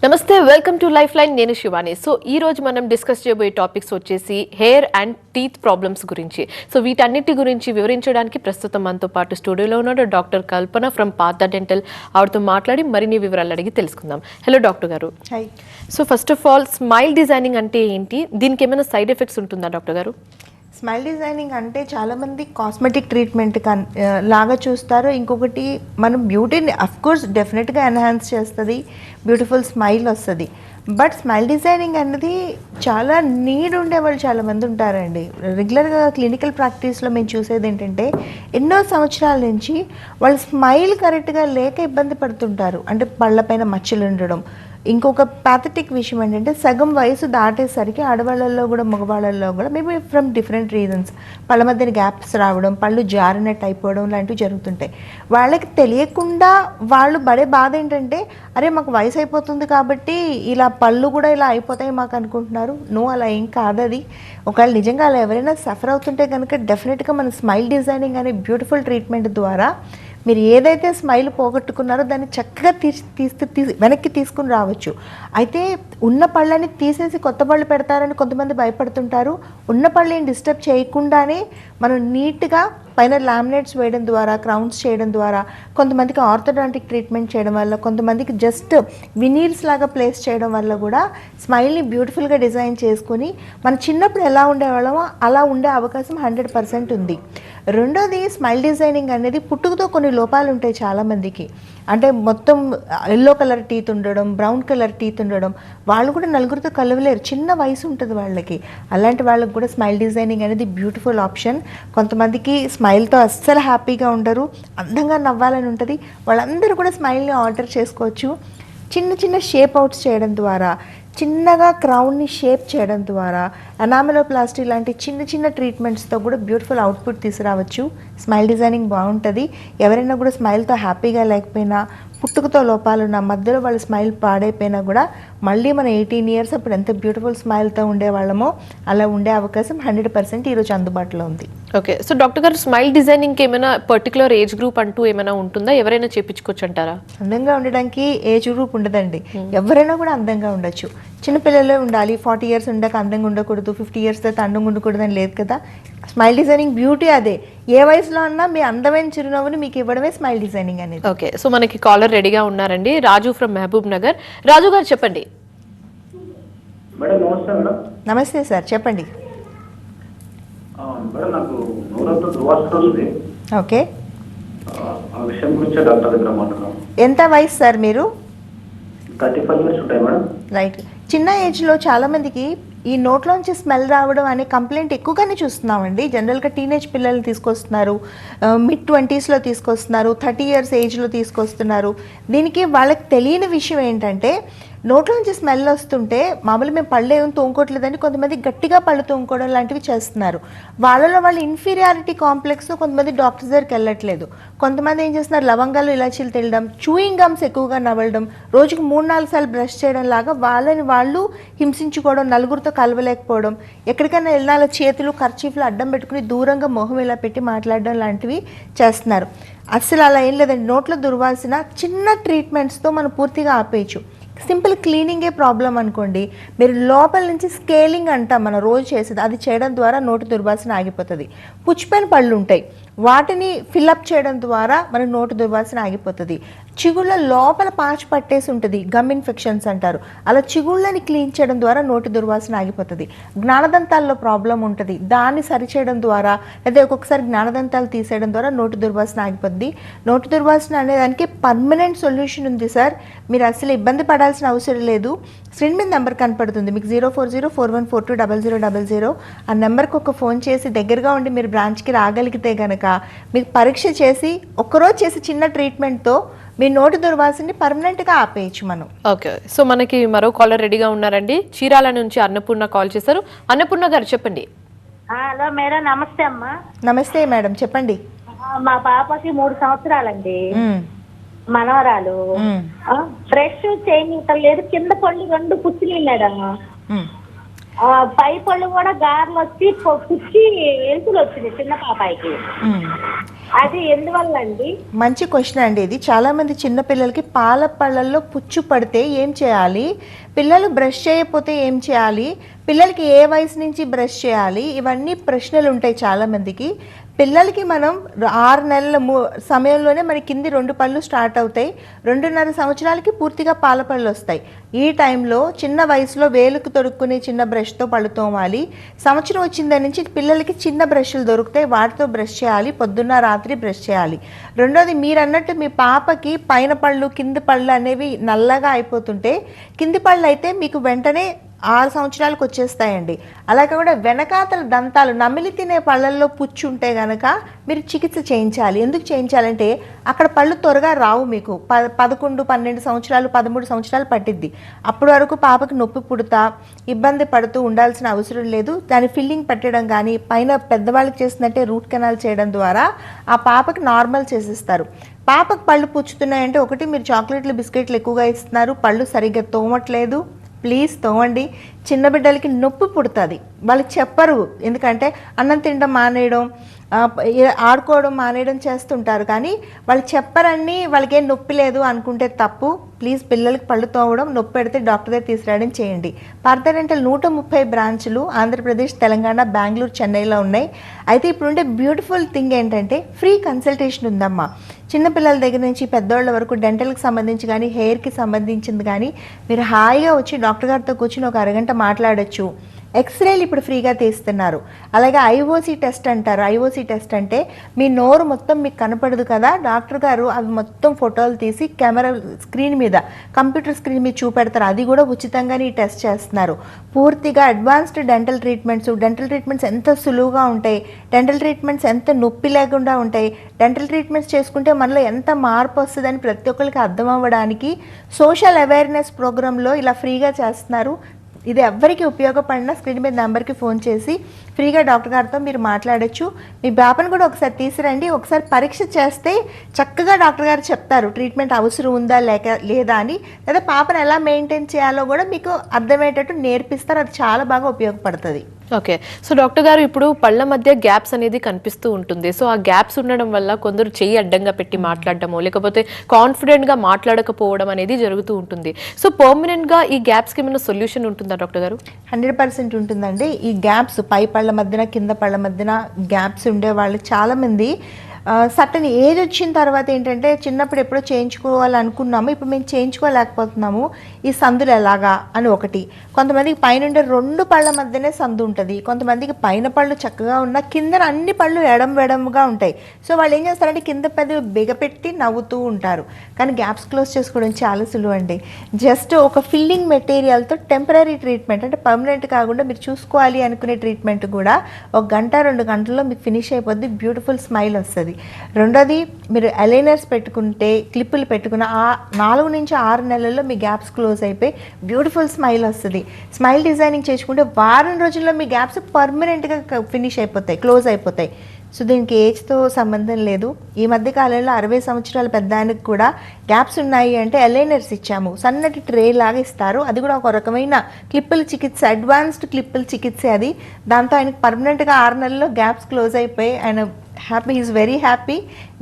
నమస్తే, welcome to life line. నేను Shivani. So ఈ రోజు మనం డిస్కస్ చేయబోయే టాపిక్స్ వచ్చేసి హెయిర్ అండ్ టీత్ ప్రాబ్లమ్స్ గురించి. సో వీటన్నిటి గురించి వివరించడానికి ప్రస్తుతం మనతో పాటు స్టూడియోలో ఉన్నాడు doctor Kalpana from Partha dental. ఆవిడతో మాట్లాడి మరిన్ని వివరాలు అడిగి తెలుసుకుందాం. హలో డాక్టర్ గారు. Hi. So first of all, smile designing అంటే ఏంటి? దీనికి ఏమైనా సైడ్ ఎఫెక్ట్స్ ఉంటుందా డాక్టర్ గారు? స్మైల్ డిజైనింగ్ అంటే చాలామంది కాస్మెటిక్ ట్రీట్మెంట్ లాగా చూస్తారు. ఇంకొకటి మనం బ్యూటీని అఫ్కోర్స్ డెఫినెట్గా ఎన్హాన్స్ చేస్తుంది, బ్యూటిఫుల్ స్మైల్ వస్తుంది. బట్ స్మైల్ డిజైనింగ్ అనేది చాలా నీడ్ ఉండేవాళ్ళు చాలామంది ఉంటారండి. రెగ్యులర్గా క్లినికల్ ప్రాక్టీస్లో మేము చూసేది ఏంటంటే ఎన్నో సంవత్సరాల నుంచి వాళ్ళు స్మైల్ కరెక్ట్గా లేక ఇబ్బంది పడుతుంటారు. అంటే పళ్ళపైన మచ్చలు ఉండడం. ఇంకొక ప్యాథటిక్ విషయం ఏంటంటే సగం వయసు దాటేసరికి ఆడవాళ్ళల్లో కూడా మగవాళ్ళల్లో కూడా మేబీ ఫ్రమ్ డిఫరెంట్ రీజన్స్ పళ్ళ మధ్యన గ్యాప్స్ రావడం, పళ్ళు జారినట్టు అయిపోవడం లాంటివి జరుగుతుంటాయి. వాళ్ళకి తెలియకుండా వాళ్ళు పడే బాధ ఏంటంటే అరే మాకు వయసు అయిపోతుంది కాబట్టి ఇలా పళ్ళు కూడా ఇలా అయిపోతాయి మాకు అనుకుంటున్నారు. నో, అలా ఏం కాదు. అది ఒకవేళ నిజంగా అలా ఎవరైనా సఫర్ అవుతుంటే కనుక డెఫినెట్గా మన స్మైల్ డిజైనింగ్ అనే బ్యూటిఫుల్ ట్రీట్మెంట్ ద్వారా మీరు ఏదైతే స్మైల్ పోగొట్టుకున్నారో దాన్ని చక్కగా వెనక్కి తీసుకుని రావచ్చు. అయితే ఉన్న పళ్ళని తీసేసి కొత్త పళ్ళు పెడతారని కొంతమంది భయపడుతుంటారు. ఉన్న పళ్ళని డిస్టర్బ్ చేయకుండానే మనం నీట్గా పైన లామినేట్స్ వేయడం ద్వారా, క్రౌన్స్ చేయడం ద్వారా, కొంతమందికి ఆర్థోడాంటిక్ ట్రీట్మెంట్ చేయడం వల్ల, కొంతమందికి జస్ట్ వినీర్స్ లాగా ప్లేస్ చేయడం వల్ల కూడా స్మైల్ని బ్యూటిఫుల్గా డిజైన్ చేసుకుని మన చిన్నప్పుడు ఎలా ఉండేవాళ్ళమో అలా ఉండే అవకాశం 100% ఉంది. రెండోది, స్మైల్ డిజైనింగ్ అనేది పుట్టుకతో కొన్ని లోపాలు ఉంటాయి చాలామందికి. అంటే మొత్తం ఎల్లో కలర్ టీత్ ఉండడం, బ్రౌన్ కలర్ టీత్ ఉండడం, వాళ్ళు కూడా నలుగురితో కలవలేరు, చిన్న వయసు ఉంటుంది వాళ్ళకి. అలాంటి వాళ్ళకి కూడా స్మైల్ డిజైనింగ్ అనేది బ్యూటిఫుల్ ఆప్షన్. కొంతమందికి స్మైల్తో అస్సలు హ్యాపీగా ఉండరు, అందంగా నవ్వాలని ఉంటుంది, వాళ్ళందరూ కూడా స్మైల్ని ఆర్డర్ చేసుకోవచ్చు. చిన్న చిన్న షేప్ అవుట్స్ చేయడం ద్వారా, చిన్నగా క్రౌన్ని షేప్ చేయడం ద్వారా, ఎనామెలోప్లాస్టీ లాంటి చిన్న చిన్న ట్రీట్మెంట్స్తో కూడా బ్యూటిఫుల్ అవుట్పుట్ తీసుకురావచ్చు. స్మైల్ డిజైనింగ్ బాగుంటుంది. ఎవరైనా కూడా స్మైల్తో హ్యాపీగా లేకపోయినా, పుట్టుకతో లోపాలున్న, మధ్యలో వాళ్ళ స్మైల్ పాడైపోయినా కూడా మళ్ళీ మన 18 years అప్పుడు ఎంత బ్యూటిఫుల్ స్మైల్తో ఉండేవాళ్ళమో అలా ఉండే అవకాశం 100% ఈరోజు అందుబాటులో ఉంది. ఓకే. సో డాక్టర్ గారు, స్మైల్ డిజైనింగ్కి ఏమైనా పర్టికులర్ ఏజ్ గ్రూప్ అంటూ ఏమైనా ఉంటుందా? ఎవరైనా చేయించుకోవచ్చు అంటారా? అందంగా ఉండడానికి ఏజ్ గ్రూప్ ఉండదండి. ఎవరైనా కూడా అందంగా ఉండొచ్చు. చిన్నపిల్లలే ఉండాలి, 40 years ఉండాక అందంగా ఉండకూడదు, 50 years తర్వాత అందంగా ఉండకూడదు అని లేదు కదా. స్మైల్ డిజైనింగ్ బ్యూటీ అదే. ఏ వయసులో అన్నా మీ అందమైన చిరునవ్వుని మీకు ఇవ్వడమే స్మైల్ డిజైనింగ్ అనేది. ఓకే. సో మనకి కాలర్ రెడీగా ఉన్నారండి, రాజు ఫ్రమ్ మహబూబ్ నగర్. రాజు గారు చెప్పండి. నమస్తే సార్, చెప్పండి. ఓకే. ఎంత వయసు సార్ మీరు? 35 years ఉంటాయి మేడం. రైట్. చిన్న ఏజ్లో చాలామందికి ఈ నోట్లోంచి స్మెల్ రావడం అనే కంప్లైంట్ ఎక్కువగానే చూస్తున్నామండి. జనరల్గా టీనేజ్ పిల్లల్ని తీసుకొస్తున్నారు, మిడ్ 20sలో తీసుకొస్తున్నారు, 30 years ఏజ్లో తీసుకొస్తున్నారు. దీనికి వాళ్ళకి తెలియని విషయం ఏంటంటే నోట్లోంచి స్మెల్ వస్తుంటే మామూలుగా మేము పళ్ళు ఏమి తోముకోవట్లేదని కొంతమంది గట్టిగా పళ్ళు తోముకోవడం లాంటివి చేస్తున్నారు. వాళ్ళలో వాళ్ళ ఇన్ఫీరియారిటీ కాంప్లెక్స్, కొంతమంది డాక్టర్ దగ్గరికి వెళ్ళట్లేదు. కొంతమంది ఏం చేస్తున్నారు, లవంగాలు ఇలాచీలు తినడం, చూయింగ్ గమ్స్ ఎక్కువగా నవ్వడం, రోజుకు 3-4 సార్లు బ్రష్ చేయడం లాగా వాళ్ళని వాళ్ళు హింసించుకోవడం, నలుగురితో కలవలేకపోవడం, ఎక్కడికైనా వెళ్ళినా చేతులు కర్చీఫ్లు అడ్డం పెట్టుకుని దూరంగా మొహం ఇలా పెట్టి మాట్లాడడం లాంటివి చేస్తున్నారు. అసలు అలా ఏం లేదండి. నోట్లో దుర్వాసన చిన్న ట్రీట్మెంట్స్తో మనం పూర్తిగా ఆపేయచ్చు. సింపుల్ క్లీనింగే ప్రాబ్లం అనుకోండి, మీరు లోపల నుంచి స్కేలింగ్ అంటాం మనం రోజు చేసేది, అది చేయడం ద్వారా నోటి దుర్వాసన ఆగిపోతుంది. పుచ్చిపోయిన పళ్ళు ఉంటాయి, వాటిని ఫిల్అప్ చేయడం ద్వారా మన నోటి దుర్వాసన ఆగిపోతుంది. చిగుళ్ళ లోపల పాచి పట్టేసి ఉంటుంది, గమ్ ఇన్ఫెక్షన్స్ అంటారు, అలా చిగుళ్ళని క్లీన్ చేయడం ద్వారా నోటి దుర్వాసన ఆగిపోతుంది. జ్ఞానదంతాల్లో ప్రాబ్లం ఉంటుంది, దాన్ని సరిచేయడం ద్వారా, లేదా ఒక్కొక్కసారి జ్ఞానదంతాలు తీసేయడం ద్వారా నోటి దుర్వాసన ఆగిపోద్ది. నోటి దుర్వాసన అనేదానికి పర్మనెంట్ సొల్యూషన్ ఉంది సార్. మీరు అసలు ఇబ్బంది పడాల్సిన అవసరం లేదు. స్క్రీన్ మీద నెంబర్ కనపడుతుంది మీకు, 040414200000. ఆ నెంబర్కి ఒక ఫోన్ చేసి దగ్గరగా ఉండి మీరు బ్రాంచ్కి రాగలిగితే కనుక మీకు పరీక్ష చేసి ఒక్కరోజు చేసి చిన్న ట్రీట్మెంట్తో మీ నోటి దుర్వాసనని పర్మనెంట్గా ఆపేయచ్చు మనం. ఓకే. సో మనకి మరో కాలర్ రెడీగా ఉన్నారండి, చీరాల నుంచి అన్నపూర్ణ కాల్ చేశారు. అన్నపూర్ణ గారు చెప్పండి. హలో మేడం, నమస్తే అమ్మా. నమస్తే మేడం, చెప్పండి. మా పాపకి 3 సంవత్సరాలండి, మనవరాలు. బ్రష్ చేయలేదు, కింద పళ్ళు 2 పుచ్చినాయి మేడం. పై పళ్ళు కూడా గార్లు వచ్చి పుచ్చి ఎలుకలు వచ్చినాయి చిన్న పాపాయికి. అది ఎందువల్ల అండి? మంచి క్వశ్చన్ అండి ఇది. చాలామంది చిన్నపిల్లలకి పాల పళ్ళల్లో పుచ్చు పడితే ఏం చేయాలి, పిల్లలు బ్రష్ చేయకపోతే ఏం చేయాలి, పిల్లలకి ఏ వయసు నుంచి బ్రష్ చేయాలి, ఇవన్నీ ప్రశ్నలు ఉంటాయి చాలామందికి. పిల్లలకి మనం 6 నెలల సమయంలోనే మన కింది 2 పళ్ళు స్టార్ట్ అవుతాయి. 2.5 సంవత్సరాలకి పూర్తిగా పాల పళ్ళు వస్తాయి. ఈ టైంలో చిన్న వయసులో వేలుకు తొడుక్కునే చిన్న బ్రష్తో పళ్ళు తోమాలి. సంవత్సరం వచ్చిన నుంచి పిల్లలకి చిన్న బ్రష్లు దొరుకుతాయి, వాటితో బ్రష్ చేయాలి. పొద్దున్న రాత్రి బ్రష్ చేయాలి. రెండోది, మీరు అన్నట్టు మీ పాపకి పైన పళ్ళు కింది పళ్ళు అనేవి నల్లగా అయిపోతుంటే, కింది పళ్ళు అయితే మీకు వెంటనే 6 సంవత్సరాలకు వచ్చేస్తాయండి. అలాగే కూడా వెనకాతల దంతాలు నమిలి తినే పళ్ళల్లో పుచ్చు ఉంటే కనుక మీరు చికిత్స చేయించాలి. ఎందుకు చేయించాలంటే అక్కడ పళ్ళు త్వరగా రావు. మీకు 11, 12 సంవత్సరాలు, 13 సంవత్సరాలు పట్టిద్ది. అప్పటి వరకు పాపకి నొప్పి పుడతా ఇబ్బంది పడుతూ ఉండాల్సిన అవసరం లేదు. దాని ఫిల్లింగ్ పెట్టడం కానీ పైన పెద్దవాళ్ళకి చేసినట్టే రూట్ కెనాల్ చేయడం ద్వారా ఆ పాపకి నార్మల్ చేసిస్తారు. పాపకు పళ్ళు పుచ్చుతున్నాయంటే, ఒకటి, మీరు చాక్లెట్లు బిస్కెట్లు ఎక్కువగా ఇస్తున్నారు, పళ్ళు సరిగ్గా తోమట్లేదు. ప్లీజ్ తోమండి. చిన్న బిడ్డలకి నొప్పి పుడుతుంది, వాళ్ళకి చెప్పరు. ఎందుకంటే అన్నం తినడం మానేయడం, ఆడుకోవడం మానేయడం చేస్తుంటారు, కానీ వాళ్ళు చెప్పరని వాళ్ళకి ఏం నొప్పి లేదు అనుకుంటే తప్పు. ప్లీజ్ పిల్లలకి పళ్ళు తోమడం, నొప్పి పెడితే డాక్టర్ దగ్గర తీసుకురావడం చేయండి. పర్దడెంటల్ 130 బ్రాంచులు ఆంధ్రప్రదేశ్, తెలంగాణ, బెంగళూరు, చెన్నైలో ఉన్నాయి. అయితే ఇప్పుడు ఉండే బ్యూటిఫుల్ థింగ్ ఏంటంటే ఫ్రీ కన్సల్టేషన్ ఉందమ్మా. చిన్నపిల్లల దగ్గర నుంచి పెద్దవాళ్ళ వరకు డెంటల్కి సంబంధించి కానీ హెయిర్కి సంబంధించింది కానీ మీరు హాయిగా వచ్చి డాక్టర్ గారితో కూర్చొని ఒక అరగంట మాట్లాడచ్చు. ఎక్స్రేలు ఇప్పుడు ఫ్రీగా తీస్తున్నారు. అలాగే ఐఓసీ టెస్ట్ అంటారు. ఐఓసీ టెస్ట్ అంటే మీ నోరు మొత్తం మీకు కనపడదు కదా, డాక్టర్ గారు అవి మొత్తం ఫోటోలు తీసి కెమెరా స్క్రీన్ మీద, కంప్యూటర్ స్క్రీన్ మీద చూపెడతారు. అది కూడా ఉచితంగానే ఈ టెస్ట్ చేస్తున్నారు. పూర్తిగా అడ్వాన్స్డ్ డెంటల్ ట్రీట్మెంట్స్ ఎంత సులువుగా ఉంటాయి, డెంటల్ ట్రీట్మెంట్స్ ఎంత నొప్పి లేకుండా ఉంటాయి, డెంటల్ ట్రీట్మెంట్స్ చేసుకుంటే మనలో ఎంత మార్పు వస్తుందని ప్రతి ఒక్కరికి అర్థం అవ్వడానికి సోషల్ అవేర్నెస్ ప్రోగ్రాంలో ఇలా ఫ్రీగా చేస్తున్నారు. ఇది ఎవరికి ఉపయోగపడినా స్క్రీన్ మీద నెంబర్కి ఫోన్ చేసి ఫ్రీగా డాక్టర్ గారితో మీరు మాట్లాడచ్చు. మీ పాపను కూడా ఒకసారి తీసుకురండి. ఒకసారి పరీక్ష చేస్తే చక్కగా డాక్టర్ గారు చెప్తారు ట్రీట్మెంట్ అవసరం ఉందా లేదా అని, లేదా పాపను ఎలా మెయింటైన్ చేయాలో కూడా మీకు అర్థమయ్యేటట్టు నేర్పిస్తారు. అది చాలా బాగా ఉపయోగపడుతుంది. ఓకే. సో డాక్టర్ గారు, ఇప్పుడు పళ్ళ మధ్య గ్యాప్స్ అనేది కనిపిస్తూ ఉంటుంది. సో ఆ గ్యాప్స్ ఉండడం వల్ల కొందరు చెయ్యి అడ్డంగా పెట్టి మాట్లాడటమో లేకపోతే కాన్ఫిడెంట్గా మాట్లాడకపోవడం అనేది జరుగుతూ ఉంటుంది. సో పర్మనెంట్గా ఈ గ్యాప్స్కి ఏమైనా సొల్యూషన్ ఉంటుందా డాక్టర్ గారు? 100% ఉంటుందండి. ఈ గ్యాప్స్ పై పళ్ళ మధ్యన కింద పళ్ళ మధ్యన గ్యాప్స్ ఉండే వాళ్ళు చాలామంది సర్టన్ ఏజ్ వచ్చిన తర్వాత ఏంటంటే, చిన్నప్పుడు ఎప్పుడో చేయించుకోవాలనుకున్నాము, ఇప్పుడు మేము చేయించుకోలేకపోతున్నాము, ఈ సందులు ఎలాగా అని ఒకటి. కొంతమందికి పైనుండే 2 పళ్ళ మధ్యనే సందు ఉంటుంది. కొంతమందికి పైన పళ్ళు చక్కగా ఉన్నా కింద అన్ని పళ్ళు ఎడముగా ఉంటాయి. సో వాళ్ళు ఏం చేస్తారంటే కింద పెద్ద బిగపెట్టి నవ్వుతూ ఉంటారు. కానీ గ్యాప్స్ క్లోజ్ చేసుకోవడం చాలా సులువు అండి. జస్ట్ ఒక ఫిల్లింగ్ మెటీరియల్తో టెంపరీ ట్రీట్మెంట్, అంటే పర్మనెంట్ కాకుండా మీరు చూసుకోవాలి అనుకునే ట్రీట్మెంట్ కూడా 1 గంట 2 గంటల్లో మీకు ఫినిష్ అయిపోద్ది. బ్యూటిఫుల్ స్మైల్ వస్తుంది. రెండోది, మీరు అలైనర్స్ పెట్టుకుంటే, క్లిప్పులు పెట్టుకున్న 4 నుంచి 6 నెలల్లో మీ గ్యాప్స్ క్లోజ్ అయిపోయి బ్యూటిఫుల్ స్మైల్ వస్తుంది. స్మైల్ డిజైనింగ్ చేసుకుంటే వారం రోజుల్లో మీ గ్యాప్స్ పర్మనెంట్గా ఫినిష్ అయిపోతాయి, క్లోజ్ అయిపోతాయి. సో దీనికి ఏజ్తో సంబంధం లేదు. ఈ మధ్య కాలంలో 60 సంవత్సరాల పెద్ద ఆయనకు కూడా గ్యాప్స్ ఉన్నాయి అంటే అలైనర్స్ ఇచ్చాము. సన్నటి ట్రే లాగా ఇస్తారు. అది కూడా ఒక రకమైన క్లిప్పుల చికిత్స, అడ్వాన్స్డ్ క్లిప్పుల చికిత్స అది. దాంతో ఆయనకు పర్మనెంట్గా 6 నెలల్లో గ్యాప్స్ క్లోజ్ అయిపోయి ఆయన happy, is very happy.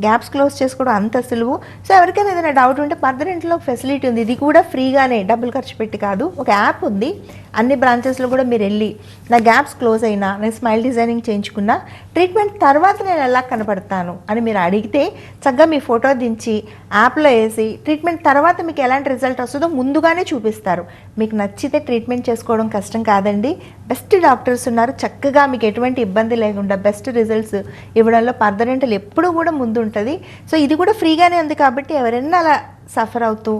Gaps close చేసుకోవడం అంత సులువు. సో ఎవరికైనా ఏదైనా డౌట్ ఉంటే పర్మనెంట్లో ఫెసిలిటీ ఉంది. ఇది కూడా ఫ్రీగానే, డబ్బులు ఖర్చు పెట్టి కాదు. ఒక యాప్ ఉంది, అన్ని బ్రాంచెస్లో కూడా మీరు వెళ్ళి నా గ్యాప్స్ క్లోజ్ అయినా, నేను స్మైల్ డిజైనింగ్ చేయించుకున్నా, ట్రీట్మెంట్ తర్వాత నేను ఎలా కనపడతాను అని మీరు అడిగితే చక్కగా మీ ఫోటో దించి యాప్లో వేసి ట్రీట్మెంట్ తర్వాత మీకు ఎలాంటి రిజల్ట్ వస్తుందో ముందుగానే చూపిస్తారు. మీకు నచ్చితే ట్రీట్మెంట్ చేసుకోవడం కష్టం కాదండి. బెస్ట్ డాక్టర్స్ ఉన్నారు. చక్కగా మీకు ఎటువంటి ఇబ్బంది లేకుండా బెస్ట్ రిజల్ట్స్ ఇవ్వడంలో పర్మనెంటల్ ఎప్పుడూ కూడా ముందు ఉంటుంది. సో ఇది కూడా ఫ్రీగానే ఉంది కాబట్టి ఎవరైనా అలా సఫర్ అవుతూ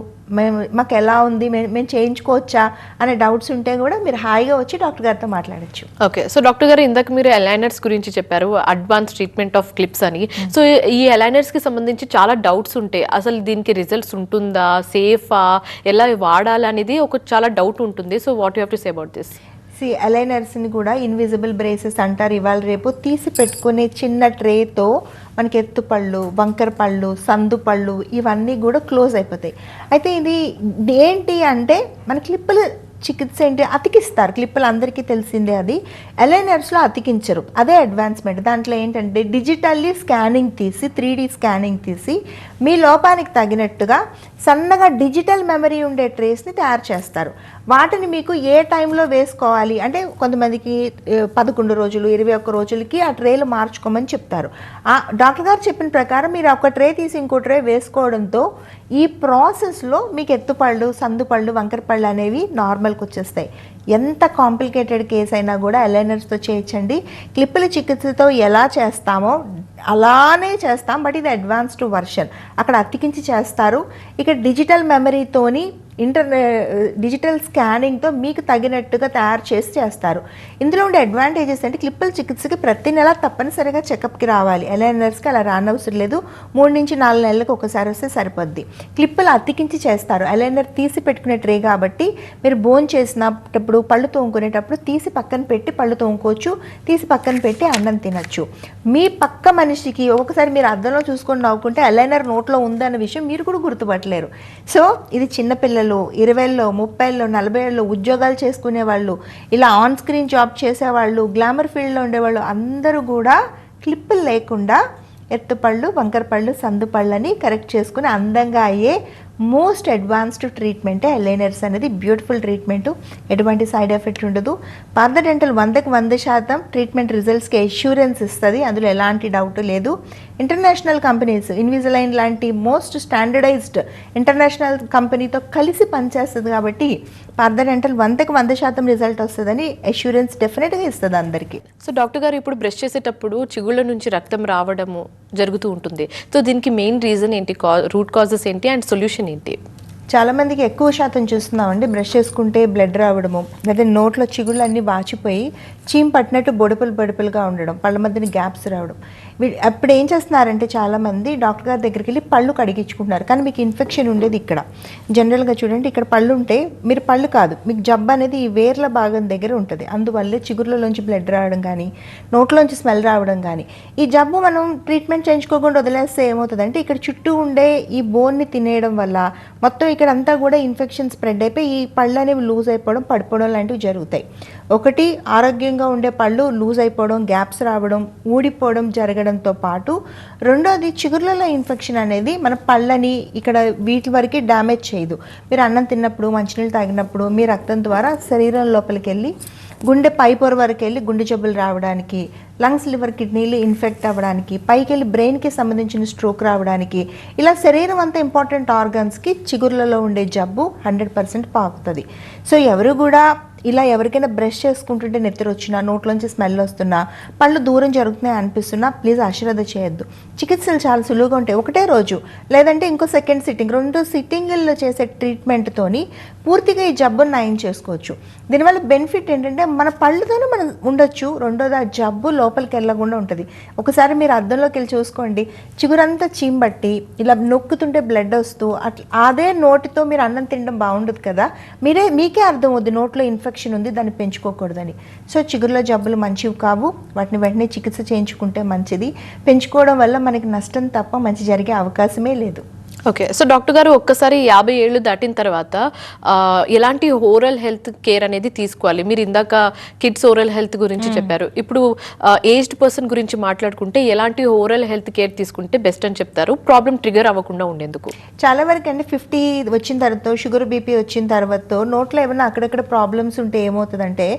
మాకు ఎలా ఉంది, మేము చేయించుకోవచ్చా అనే డౌట్స్ ఉంటే కూడా మీరు హాయిగా వచ్చి డాక్టర్ గారితో మాట్లాడచ్చు. ఓకే. సో డాక్టర్ గారు, ఇందాక మీరు అలైనర్స్ గురించి చెప్పారు, అడ్వాన్స్ ట్రీట్మెంట్ ఆఫ్ క్లిప్స్ అని. సో ఈ అలైనర్స్కి సంబంధించి చాలా డౌట్స్ ఉంటాయి. అసలు దీనికి రిజల్ట్స్ ఉంటుందా, సేఫా, ఎలా వాడాలి అనేది ఒక చాలా డౌట్ ఉంటుంది. So what you have to say about this? అలైనర్స్ని కూడా ఇన్విజిబుల్ బ్రేసెస్ అంటారు. ఇవాళ రేపు తీసి పెట్టుకునే చిన్న ట్రేతో మనకి ఎత్తుపళ్ళు, వంకర పళ్ళు, సందు పళ్ళు ఇవన్నీ కూడా క్లోజ్ అయిపోతాయి. అయితే ఇది ఏంటి అంటే, మన క్లిప్పులు చికిత్స ఏంటి, అతికిస్తారు. క్లిప్పులు అందరికీ తెలిసిందే, అది అలైనర్స్లో అతికించరు, అదే అడ్వాన్స్మెంట్. దాంట్లో ఏంటంటే డిజిటల్లీ స్కానింగ్ తీసి 3D స్కానింగ్ తీసి మీ లోపానికి తగినట్టుగా సన్నగా డిజిటల్ మెమరీ ఉండే ట్రేస్ని తయారు చేస్తారు. వాటిని మీకు ఏ టైంలో వేసుకోవాలి అంటే కొంతమందికి 11 రోజులు 21 రోజులకి ఆ ట్రేలు మార్చుకోమని చెప్తారు. ఆ డాక్టర్ గారు చెప్పిన ప్రకారం మీరు ఒక ట్రే తీసి ఇంకో ట్రే వేసుకోవడంతో ఈ ప్రాసెస్లో మీకు ఎత్తుపళ్ళు, సందుపళ్ళు, వంకరపళ్ళు అనేవి నార్మల్కి వచ్చేస్తాయి. ఎంత కాంప్లికేటెడ్ కేసు అయినా కూడా అలైనర్స్తో చేయొచ్చండి. క్లిప్పుల చికిత్సతో ఎలా చేస్తామో అలానే చేస్తాం, బట్ ఇది అడ్వాన్స్డ్ వర్షన్. అక్కడ అతికించి చేస్తారు, ఇక్కడ డిజిటల్ మెమరీతోని డిజిటల్ స్కానింగ్తో మీకు తగినట్టుగా తయారు చేసి చేస్తారు. ఇందులో ఉండే అడ్వాంటేజెస్ అంటే క్లిప్పుల చికిత్సకి ప్రతి నెల తప్పనిసరిగా చెకప్కి రావాలి. అలైనర్స్కి అలా రానవసరం లేదు, 3 నుంచి 4 నెలలకు ఒకసారి వస్తే సరిపోద్ది. క్లిప్పులు అతికించి చేస్తారు. అలైనర్ తీసి పెట్టుకునే ట్రే కాబట్టి మీరు బోన్ చేసినప్పుడు పళ్ళు తోముకునేటప్పుడు తీసి పక్కన పెట్టి పళ్ళు తోముకోవచ్చు, తీసి పక్కన పెట్టి అన్నం తినచ్చు. మీ పక్క మనిషికి ఒకసారి మీరు అద్దంలో చూసుకొని నవ్వుకుంటే అలైనర్ నోట్లో ఉందన్న విషయం మీరు కూడా గుర్తుపట్టలేరు. సో ఇది చిన్నపిల్లలు 20లో 30లో 40లో ఉద్యోగాలు చేసుకునే వాళ్ళు, ఇలా ఆన్ స్క్రీన్ జాబ్ చేసేవాళ్ళు, గ్లామర్ ఫీల్డ్లో ఉండేవాళ్ళు అందరూ కూడా క్లిప్పులు లేకుండా ఎత్తుపళ్ళు, వంకరపళ్ళు, సందుపళ్ళని కరెక్ట్ చేసుకుని అందంగా అయ్యే మోస్ట్ అడ్వాన్స్డ్ ట్రీట్మెంటే అలైనర్స్ అనేది. బ్యూటిఫుల్ ట్రీట్మెంట్, ఎటువంటి సైడ్ ఎఫెక్ట్ ఉండదు. పార్థ డెంటల్ 100కి 100% ట్రీట్మెంట్ రిజల్ట్స్కి అష్యూరెన్స్ ఇస్తుంది, అందులో ఎలాంటి డౌట్ లేదు. ఇంటర్నేషనల్ కంపెనీస్, ఇన్విజిలైన్ లాంటి మోస్ట్ స్టాండర్డైజ్డ్ ఇంటర్నేషనల్ కంపెనీతో కలిసి పనిచేస్తుంది కాబట్టి పార్థ డెంటల్ 100కి 100% రిజల్ట్ వస్తుందని అష్యూరెన్స్ డెఫినెట్గా ఇస్తుంది అందరికీ. సో డాక్టర్ గారు, ఇప్పుడు బ్రష్ చేసేటప్పుడు చిగుళ్ళ నుంచి రక్తం రావడము జరుగుతూ ఉంటుంది. సో దీనికి మెయిన్ రీజన్ ఏంటి, రూట్ కాజెస్ ఏంటి అండ్ సొల్యూషన్ ఏంటి? చాలామందికి ఎక్కువ శాతం చూస్తున్నామండి బ్రష్ చేసుకుంటే బ్లడ్ రావడము, లేదా నోట్లో చిగుళ్ళు అన్నీ వాచిపోయి చీమ్ పట్టినట్టు బొడుపులుగా ఉండడం, పళ్ళ మధ్యన గ్యాప్స్ రావడం. అప్పుడు ఏం చేస్తున్నారంటే చాలామంది డాక్టర్ గారి దగ్గరికి వెళ్ళి పళ్ళు కడిగించుకుంటున్నారు, కానీ మీకు ఇన్ఫెక్షన్ ఉండేది ఇక్కడ. జనరల్గా చూడండి, ఇక్కడ పళ్ళు ఉంటే మీరు పళ్ళు కాదు, మీకు జబ్బు అనేది ఈ వేర్ల భాగం దగ్గర ఉంటుంది. అందువల్లే చిగుర్లలోంచి బ్లడ్ రావడం కానీ, నోట్లోంచి స్మెల్ రావడం కానీ. ఈ జబ్బు మనం ట్రీట్మెంట్ చేయించుకోకుండా వదిలేస్తే ఏమవుతుందంటే ఇక్కడ చుట్టూ ఉండే ఈ బోన్ని తినేయడం వల్ల మొత్తం ఇక్కడ అంతా కూడా ఇన్ఫెక్షన్ స్ప్రెడ్ అయిపోయి ఈ పళ్ళు అనేవి లూజ్ అయిపోవడం, పడిపోవడం లాంటివి జరుగుతాయి. ఒకటి, ఆరోగ్యంగా ఉండే పళ్ళు లూజ్ అయిపోవడం, గ్యాప్స్ రావడం, ఊడిపోవడం జరగడంతో పాటు రెండోది చిగుర్లలో ఇన్ఫెక్షన్ అనేది మన పళ్ళని ఇక్కడ వీటి వరకు డ్యామేజ్ చేయదు. మీరు అన్నం తిన్నప్పుడు, మంచినీళ్ళు తాగినప్పుడు మీ రక్తం ద్వారా శరీరం లోపలికి వెళ్ళి గుండె పై పొర వరకు వెళ్ళి గుండె జబ్బులు రావడానికి, లంగ్స్, లివర్, కిడ్నీలు ఇన్ఫెక్ట్ అవ్వడానికి, పైకి వెళ్ళి బ్రెయిన్కి సంబంధించిన స్ట్రోక్ రావడానికి, ఇలా శరీరం అంతా ఇంపార్టెంట్ ఆర్గన్స్కి చిగుర్లలో ఉండే జబ్బు 100% పాకుతుంది. సో ఎవరు కూడా ఇలా ఎవరికైనా బ్రష్ చేసుకుంటుంటే నెత్తిరి వచ్చినా, నోట్లోంచి స్మెల్ వస్తున్నా, పళ్ళు దూరం జరుగుతున్నాయి అనిపిస్తున్నా ప్లీజ్ అశ్రద్ధ చేయొద్దు. చికిత్సలు చాలా సులువుగా ఉంటాయి. ఒకటే రోజు లేదంటే ఇంకో సెకండ్ సిట్టింగ్, 2 సిట్టింగుల్లో చేసే ట్రీట్మెంట్తోని పూర్తిగా ఈ జబ్బును నయం చేసుకోవచ్చు. దీనివల్ల బెనిఫిట్ ఏంటంటే మన పళ్ళతోనే మనం ఉండొచ్చు, రెండోది ఆ జబ్బు లోపలికి వెళ్ళకుండా ఉంటుంది. ఒకసారి మీరు అద్దంలోకి వెళ్ళి చూసుకోండి, చిగురంతా చీంబట్టి ఇలా నొక్కుతుంటే బ్లడ్ వస్తూ అట్లా అదే నోటితో మీరు అన్నం తినడం బాగుండదు కదా. మీకే అర్థం అవుద్ది నోట్లో ఇన్ఫెక్షన్ ఉంది, దాన్ని పెంచుకోకూడదని. సో చిగుర్ల జబ్బులు మంచివి కావు, వాటిని వెంటనే చికిత్స చేయించుకుంటే మంచిది. పెంచుకోవడం వల్ల మనకి నష్టం తప్ప మంచి జరిగే అవకాశమే లేదు. ఓకే, సో డాక్టర్ గారు, ఒక్కసారి 50 ఏళ్ళు దాటిన తర్వాత ఎలాంటి ఓరల్ హెల్త్ కేర్ అనేది తీసుకోవాలి? మీరు ఇందాక కిడ్స్ ఓరల్ హెల్త్ గురించి చెప్పారు, ఇప్పుడు ఏజ్డ్ పర్సన్ గురించి మాట్లాడుకుంటే ఎలాంటి ఓరల్ హెల్త్ కేర్ తీసుకుంటే బెస్ట్ అని చెప్తారు, ప్రాబ్లం ట్రిగర్ అవ్వకుండా ఉండేందుకు? చాలా వరకు అండి 50 వచ్చిన తర్వాత, షుగర్ బీపీ వచ్చిన తర్వాత నోట్లో ఏమైనా అక్కడక్కడ ప్రాబ్లమ్స్ ఉంటే ఏమవుతుందంటే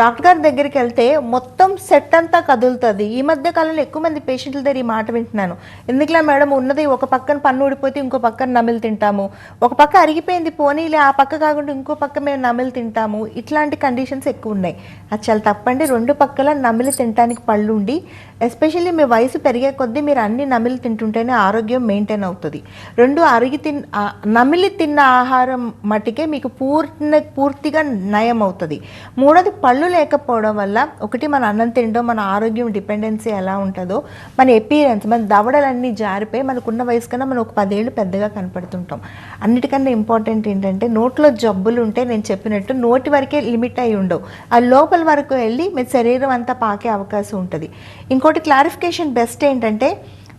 డాక్టర్ గారి దగ్గరికి వెళ్తే మొత్తం సెట్ అంతా కదులుతుంది. ఈ మధ్య కాలంలో ఎక్కువ మంది పేషెంట్ల దగ్గర ఈ మాట వింటున్నాను, ఎందుకులా మేడం ఉన్నది ఒక పక్కన పన్ను ఊడిపోతే ఇంకో పక్కన నమిలి తింటాము, ఒక పక్క అరిగిపోయింది పోనీలే ఆ పక్క కాకుండా ఇంకో పక్క మేము నమిలి తింటాము, ఇట్లాంటి కండిషన్స్ ఎక్కువ ఉన్నాయి. అది చాలా తప్పండి. 2 పక్కల నమిలి తినడానికి పళ్ళు ఉండి, ఎస్పెషల్లీ మీ వయసు పెరిగే కొద్దీ మీరు అన్ని నమిలి తింటుంటేనే ఆరోగ్యం మెయింటైన్ అవుతుంది. 2 నమిలి తిన్న ఆహారం మటుకే మీకు పూర్తిగా నయం అవుతుంది. 3వది పళ్ళు లేకపోవడం వల్ల, ఒకటి మన అన్నం తినడం, మన ఆరోగ్యం డిపెండెన్సీ ఎలా ఉంటుందో, మన ఎపీరెన్స్, మన దవడలన్నీ జారిపోయి మనకున్న వయసు కన్నా మనం ఒక 10 ఏళ్ళు పెద్దగా కనపడుతుంటాం. అన్నిటికన్నా ఇంపార్టెంట్ ఏంటంటే నోట్లో జబ్బులు ఉంటే నేను చెప్పినట్టు నోటి వరకే లిమిట్ అయి ఉండవు, ఆ లోపల వరకు వెళ్ళి మీ శరీరం అంతా పాకే అవకాశం ఉంటుంది. ఇంకోటి క్లారిఫికేషన్ బెస్ట్ ఏంటంటే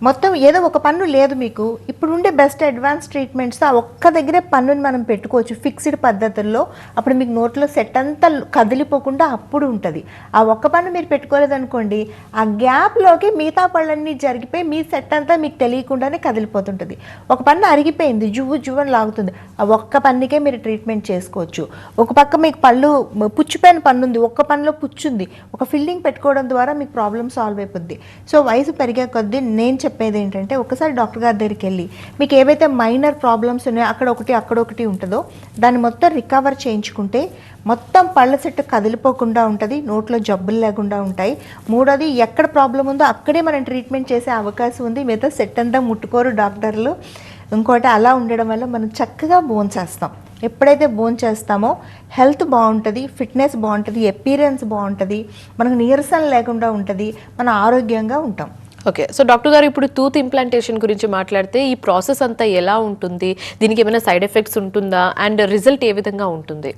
మొత్తం ఏదో ఒక పన్ను లేదు మీకు, ఇప్పుడు ఉండే బెస్ట్ అడ్వాన్స్ ట్రీట్మెంట్స్ ఆ ఒక్క దగ్గరే పన్నుని మనం పెట్టుకోవచ్చు ఫిక్స్డ్ పద్ధతుల్లో. అప్పుడు మీకు నోట్లో సెట్ అంతా కదిలిపోకుండా అప్పుడు ఉంటుంది. ఆ ఒక్క పన్ను మీరు పెట్టుకోలేదనుకోండి, ఆ గ్యాప్లోకి మిగతా పళ్ళన్నీ జరిగిపోయి మీ సెట్ అంతా మీకు తెలియకుండానే కదిలిపోతుంటుంది. ఒక పన్ను అరిగిపోయింది, జువ్వని లాగుతుంది, ఆ ఒక్క పన్నుకే మీరు ట్రీట్మెంట్ చేసుకోవచ్చు. ఒక పక్క మీకు పళ్ళు పుచ్చిపోయిన పన్ను ఉంది, ఒక్క పన్నులో పుచ్చుంది, ఒక ఫిల్లింగ్ పెట్టుకోవడం ద్వారా మీకు ప్రాబ్లమ్ సాల్వ్ అయిపోద్ది. సో వయసు పెరిగే కొద్దీ నేను చెప్పేది ఏంటంటే, ఒకసారి డాక్టర్ గారి దగ్గరికి వెళ్ళి మీకు ఏవైతే మైనర్ ప్రాబ్లమ్స్ ఉన్నాయో అక్కడొకటి ఉంటుందో దాన్ని మొత్తం రికవర్ చేయించుకుంటే మొత్తం పళ్ళ సెట్ కదిలిపోకుండా ఉంటుంది, నోట్లో జబ్బులు లేకుండా ఉంటాయి. మూడోది, ఎక్కడ ప్రాబ్లం ఉందో అక్కడే మనం ట్రీట్మెంట్ చేసే అవకాశం ఉంది, మిగతా సెట్ అంతా ముట్టుకోరు డాక్టర్లు. ఇంకోటి, అలా ఉండడం వల్ల మనం చక్కగా భోంచేస్తాం. ఎప్పుడైతే భోంచేస్తామో హెల్త్ బాగుంటుంది, ఫిట్నెస్ బాగుంటుంది, అపీరెన్స్ బాగుంటుంది, మనకు నీరసం లేకుండా ఉంటుంది, మనం ఆరోగ్యంగా ఉంటాం. ఓకే, సో డాక్టర్ గారు ఇప్పుడు టూత్ ఇంప్లాంటేషన్ గురించి మాట్లాడితే ఈ ప్రాసెస్ అంతా ఎలా ఉంటుంది, దీనికి ఏమైనా సైడ్ ఎఫెక్ట్స్ ఉంటుందా, అండ్ రిజల్ట్ ఏ విధంగా ఉంటుంది?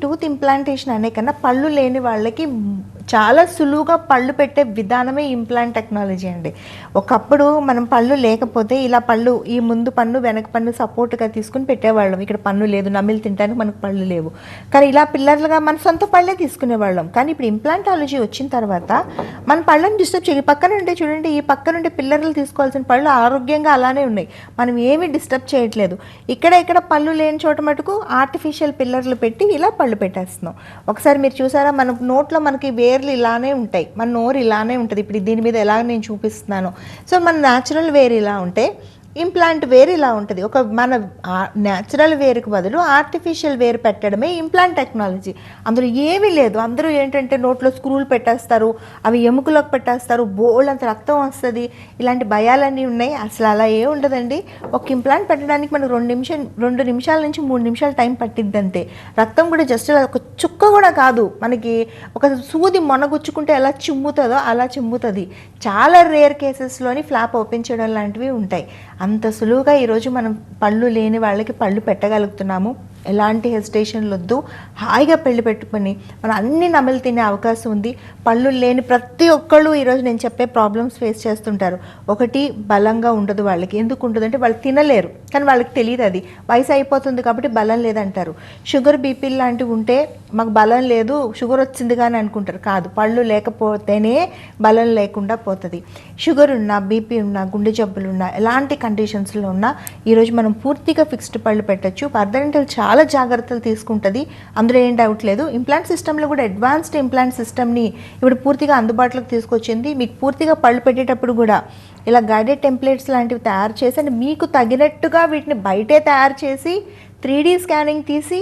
టూత్ ఇంప్లాంటేషన్ అనే కన్నా పళ్ళు లేని వాళ్ళకి చాలా సులువుగా పళ్ళు పెట్టే విధానమే ఇంప్లాంట్ టెక్నాలజీ అండి. ఒకప్పుడు మనం పళ్ళు లేకపోతే ఇలా పళ్ళు, ఈ ముందు పన్ను వెనక పన్ను సపోర్ట్గా తీసుకుని పెట్టేవాళ్ళం. ఇక్కడ పన్ను లేదు, నమిలి తినడానికి మనకు పళ్ళు లేవు, కానీ ఇలా పిల్లర్లుగా మన సొంత పళ్ళే తీసుకునేవాళ్ళం. కానీ ఇప్పుడు ఇంప్లాంటాలజీ వచ్చిన తర్వాత మన పళ్ళని డిస్టర్బ్ చేయాలి. పక్కన ఉంటే చూడండి, ఈ పక్క నుండి పిల్లర్లు తీసుకోవాల్సిన పళ్ళు ఆరోగ్యంగా అలానే ఉన్నాయి, మనం ఏమీ డిస్టర్బ్ చేయట్లేదు. ఇక్కడ పళ్ళు లేని చోట మటుకు ఆర్టిఫిషియల్ పిల్లర్లు పెట్టి ఇలా పళ్ళు పెట్టేస్తున్నాం. ఒకసారి మీరు చూసారా, మన నోట్లో మనకి వేర్లు ఇలానే ఉంటాయి, మన నోరు ఇలానే ఉంటుంది. ఇప్పుడు దీని మీద ఎలా నేను చూపిస్తున్నాను. సో మన న్యాచురల్ వేర్ ఇలా ఉంటే ఇంప్లాంట్ వేర్ ఇలా ఉంటుంది. ఒక మన న్యాచురల్ వేర్కి బదులు ఆర్టిఫిషియల్ వేర్ పెట్టడమే ఇంప్లాంట్ టెక్నాలజీ. అందులో ఏమీ లేదు. అందరూ ఏంటంటే నోట్లో స్క్రూలు పెట్టేస్తారు, అవి ఎముకలోకి పెట్టేస్తారు, బోల్డ్ అంత రక్తం వస్తుంది, ఇలాంటి భయాలన్నీ ఉన్నాయి. అసలు అలా ఏ ఉండదండి. ఒక ఇంప్లాంట్ పెట్టడానికి మనకు 2 నిమిషాల నుంచి 3 నిమిషాలు టైం పట్టిద్ది అంతే. రక్తం కూడా జస్ట్ ఒక చుక్క కూడా కాదు, మనకి ఒక సూది మొనగుచ్చుకుంటే ఎలా చిమ్ముతుందో అలా చిమ్ముతుంది. చాలా రేర్ కేసెస్లోని ఫ్లాప్ ఓపెన్ చేయడం లాంటివి ఉంటాయి. అంత సులువుగా ఈరోజు మనం పళ్ళు లేని వాళ్ళకి పళ్ళు పెట్టగలుగుతున్నాము. ఎలాంటి హెసిటేషన్లు వద్దు, హాయిగా పెళ్లి పెట్టుకొని మనం అన్ని నమలు తినే అవకాశం ఉంది. పళ్ళు లేని ప్రతి ఒక్కళ్ళు ఈరోజు నేను చెప్పే ప్రాబ్లమ్స్ ఫేస్ చేస్తుంటారు. ఒకటి, బలంగా ఉండదు వాళ్ళకి. ఎందుకు ఉండదంటే వాళ్ళు తినలేరు, కానీ వాళ్ళకి తెలియదు, అది వయసు అయిపోతుంది కాబట్టి బలం లేదంటారు. షుగర్, బీపీ లాంటివి ఉంటే మాకు బలం లేదు, షుగర్ వచ్చింది కానీ అనుకుంటారు. కాదు, పళ్ళు లేకపోతేనే బలం లేకుండా పోతుంది. షుగర్ ఉన్నా, బీపీ ఉన్నా, గుండె జబ్బులు ఉన్నా, ఎలాంటి కండిషన్స్లో ఉన్నా ఈరోజు మనం పూర్తిగా ఫిక్స్డ్ పళ్ళు పెట్టచ్చు. పర్దనెంటల్ చాలా జాగ్రత్తలు తీసుకుంటుంది, అందులో ఏం డౌట్ లేదు. ఇంప్లాంట్ సిస్టంలో కూడా అడ్వాన్స్డ్ ఇంప్లాంట్ సిస్టమ్ని ఇప్పుడు పూర్తిగా అందుబాటులోకి తీసుకొచ్చింది. మీకు పూర్తిగా పళ్ళు పెట్టేటప్పుడు కూడా ఇలా గైడెడ్ టెంప్లెట్స్ లాంటివి తయారు చేసి, అండ్ మీకు తగినట్టుగా వీటిని బయటే తయారు చేసి 3D స్కానింగ్ తీసి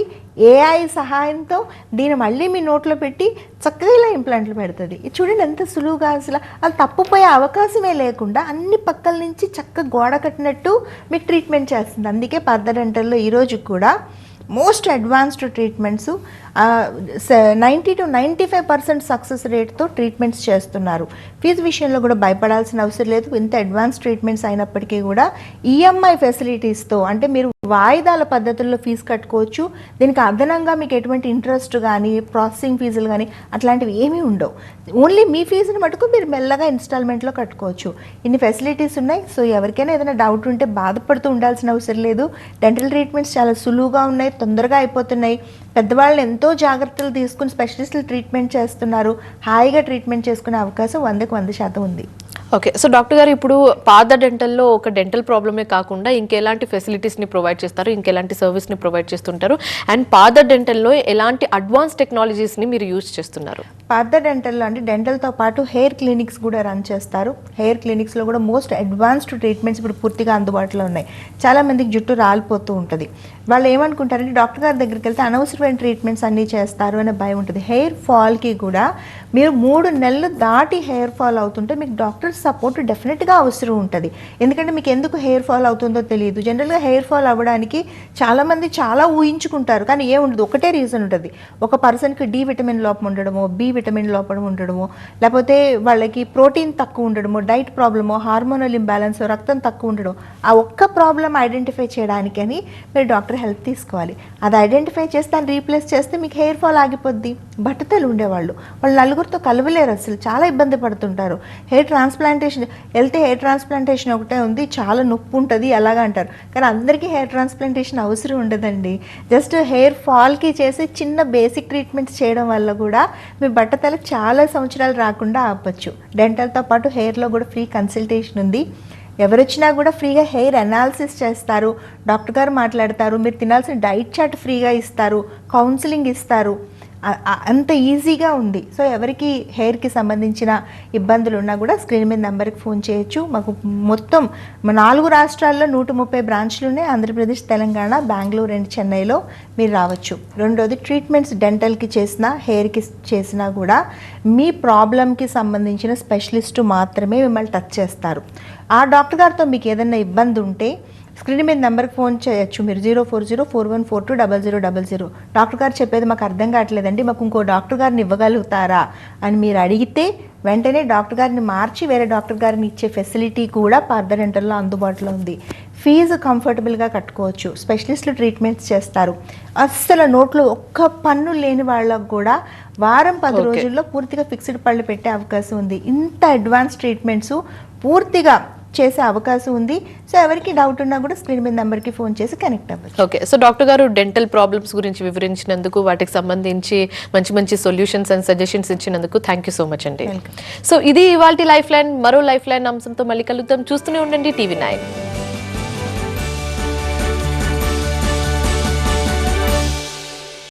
AI సహాయంతో దీన్ని మళ్ళీ మీ నోట్లో పెట్టి చక్కగా ఇలా ఇంప్లాంట్లు పెడుతుంది. ఇది చూడండి ఎంత సులువుగా, అసలు అది తప్పుపోయే అవకాశమే లేకుండా అన్ని పక్కల నుంచి చక్కగా గోడ కట్టినట్టు మీకు ట్రీట్మెంట్ చేస్తుంది. అందుకే పర్దడెంటల్లో ఈరోజు కూడా most advanced treatments 90 to 95% success రేట్తో ట్రీట్మెంట్స్ చేస్తున్నారు. ఫీజు విషయంలో కూడా భయపడాల్సిన అవసరం లేదు. ఇంత అడ్వాన్స్ ట్రీట్మెంట్స్ అయినప్పటికీ కూడా EMI ఫెసిలిటీస్తో, అంటే మీరు వాయిదాల పద్ధతుల్లో ఫీజు కట్టుకోవచ్చు. దీనికి అదనంగా మీకు ఎటువంటి ఇంట్రెస్ట్ కానీ, ప్రాసెసింగ్ ఫీజులు కానీ అట్లాంటివి ఏమీ ఉండవు. ఓన్లీ మీ ఫీజుని మటుకు మీరు మెల్లగా ఇన్స్టాల్మెంట్లో కట్టుకోవచ్చు. ఇన్ని ఫెసిలిటీస్ ఉన్నాయి. సో ఎవరికైనా ఏదైనా డౌట్ ఉంటే బాధపడుతూ ఉండాల్సిన అవసరం లేదు. డెంటల్ ట్రీట్మెంట్స్ చాలా సులువుగా ఉన్నాయి, తొందరగా అయిపోతున్నాయి. పెద్దవాళ్ళని ఎంతో జాగ్రత్తలు తీసుకుని స్పెషలిస్టులు ట్రీట్మెంట్ చేస్తున్నారు. హాయిగా ట్రీట్మెంట్ చేసుకునే అవకాశం 100కి 100% ఉంది. ఓకే, సో డాక్టర్ గారు ఇప్పుడు పాత డెంటల్లో ఒక డెంటల్ ప్రాబ్లమే కాకుండా ఇంకెలాంటి ఫెసిలిటీస్ని ప్రొవైడ్ చేస్తారు, ఇంకెలాంటి సర్వీస్ని ప్రొవైడ్ చేస్తుంటారు, అండ్ పాత డెంటల్లో ఎలాంటి అడ్వాన్స్ టెక్నాలజీస్ని మీరు యూజ్ చేస్తున్నారు? పాత డెంటల్లో అంటే డెంటల్తో పాటు హెయిర్ క్లినిక్స్ కూడా రన్ చేస్తారు. హెయిర్ క్లినిక్స్లో కూడా మోస్ట్ అడ్వాన్స్డ్ ట్రీట్మెంట్స్ ఇప్పుడు పూర్తిగా అందుబాటులో ఉన్నాయి. చాలామందికి జుట్టు రాలిపోతూ ఉంటుంది. వాళ్ళు ఏమనుకుంటారంటే డాక్టర్ గారి దగ్గరికి వెళ్తే అనవసరమైన ట్రీట్మెంట్స్ అన్నీ చేస్తారు అనే భయం ఉంటుంది. హెయిర్ ఫాల్కి కూడా మీరు 3 నెలలు దాటి హెయిర్ ఫాల్ అవుతుంటే మీకు డాక్టర్ సపోర్ట్ డెఫినెట్గా అవసరం ఉంటుంది. ఎందుకంటే మీకు ఎందుకు హెయిర్ ఫాల్ అవుతుందో తెలియదు. జనరల్గా హెయిర్ ఫాల్ అవ్వడానికి చాలామంది చాలా ఊహించుకుంటారు, కానీ ఏముండదు, ఒకటే రీజన్ ఉంటుంది. ఒక పర్సన్కి D విటమిన్ లోపం ఉండడమో, B విటమిన్ లోపం ఉండడము, లేకపోతే వాళ్ళకి ప్రోటీన్ తక్కువ ఉండడము, డైట్ ప్రాబ్లము, హార్మోనల్ ఇంబ్యాలెన్స్, రక్తం తక్కువ ఉండడం, ఆ ఒక్క ప్రాబ్లం ఐడెంటిఫై చేయడానికని మీరు డాక్టర్ హెల్ప్ తీసుకోవాలి. అది ఐడెంటిఫై చేసి దాన్ని రీప్లేస్ చేస్తే మీకు హెయిర్ ఫాల్ ఆగిపోద్ది. బట్టతలు ఉండేవాళ్ళు వాళ్ళు నలుగురితో కలవలేరు, అసలు చాలా ఇబ్బంది పడుతుంటారు. హెయిర్ ట్రాన్స్ప్లాంటేషన్ వెళ్తే హెయిర్ ట్రాన్స్ప్లాంటేషన్ ఒకటే ఉంది, చాలా నొప్పి ఉంటుంది అలాగా అంటారు. కానీ అందరికీ హెయిర్ ట్రాన్స్ప్లాంటేషన్ అవసరం ఉండదండి. జస్ట్ హెయిర్ ఫాల్కి చేసే చిన్న బేసిక్ ట్రీట్మెంట్స్ చేయడం వల్ల కూడా మీ బట్టతలకు చాలా సంవత్సరాలు రాకుండా ఆపచ్చు. డెంటల్తో పాటు హెయిర్లో కూడా ఫ్రీ కన్సల్టేషన్ ఉంది. ఎవరొచ్చినా కూడా ఫ్రీగా హెయిర్ అనాలిసిస్ చేస్తారు, డాక్టర్ గారు మాట్లాడతారు, మీరు తినాల్సిన డైట్ చార్ట్ ఫ్రీగా ఇస్తారు, కౌన్సిలింగ్ ఇస్తారు. అంత ఈజీగా ఉంది. సో ఎవరికి హెయిర్కి సంబంధించిన ఇబ్బందులు ఉన్నా కూడా స్క్రీన్ మీద నెంబర్కి ఫోన్ చేయొచ్చు. మాకు మొత్తం 4 రాష్ట్రాల్లో 130 బ్రాంచ్లు ఉన్నాయి. ఆంధ్రప్రదేశ్, తెలంగాణ, బెంగళూరు అండ్ చెన్నైలో మీరు రావచ్చు. రెండోది ట్రీట్మెంట్స్ డెంటల్కి చేసినా హెయిర్కి చేసినా కూడా మీ ప్రాబ్లంకి సంబంధించిన స్పెషలిస్టు మాత్రమే మిమ్మల్ని టచ్ చేస్తారు. ఆ డాక్టర్ గారితో మీకు ఏదైనా ఇబ్బంది ఉంటే స్క్రీన్ మీద నెంబర్కి ఫోన్ చేయొచ్చు మీరు, 04041420000. డాక్టర్ గారు చెప్పేది మాకు అర్థం కావట్లేదండి, మాకు ఇంకో డాక్టర్ గారిని ఇవ్వగలుగుతారా అని మీరు అడిగితే వెంటనే డాక్టర్ గారిని మార్చి వేరే డాక్టర్ గారిని ఇచ్చే ఫెసిలిటీ కూడా పార్థ డెంటల్లో అందుబాటులో ఉంది. ఫీజు కంఫర్టబుల్గా కట్టుకోవచ్చు. స్పెషలిస్టులు ట్రీట్మెంట్స్ చేస్తారు. అస్సలు నోట్లో ఒక్క పన్ను లేని వాళ్ళకు కూడా వారం 10 రోజుల్లో పూర్తిగా ఫిక్స్డ్ పళ్ళు పెట్టే అవకాశం ఉంది. ఇంత అడ్వాన్స్ ట్రీట్మెంట్స్ పూర్తిగా చేసే అవకాశం ఉంది. సో ఎవరికి డౌట్ ఉన్నా కూడా స్క్రీన్ మీద నెంబర్కి ఫోన్ చేసి కనెక్ట్ అవ్వచ్చు. ఓకే, సో డాక్టర్ గారు డెంటల్ ప్రాబ్లమ్స్ గురించి వివరించినందుకు, వాటికి సంబంధించి మంచి మంచి సొల్యూషన్స్ అండ్ సజెషన్స్ ఇచ్చినందుకు థ్యాంక్ యూ సో మచ్ అండి. సో ఇది ఇవాల్టి లైఫ్ లైన్. మరో లైఫ్ లైన్ అంశంతో మళ్ళీ కలుద్దాం. చూస్తూనే ఉండండి TV9.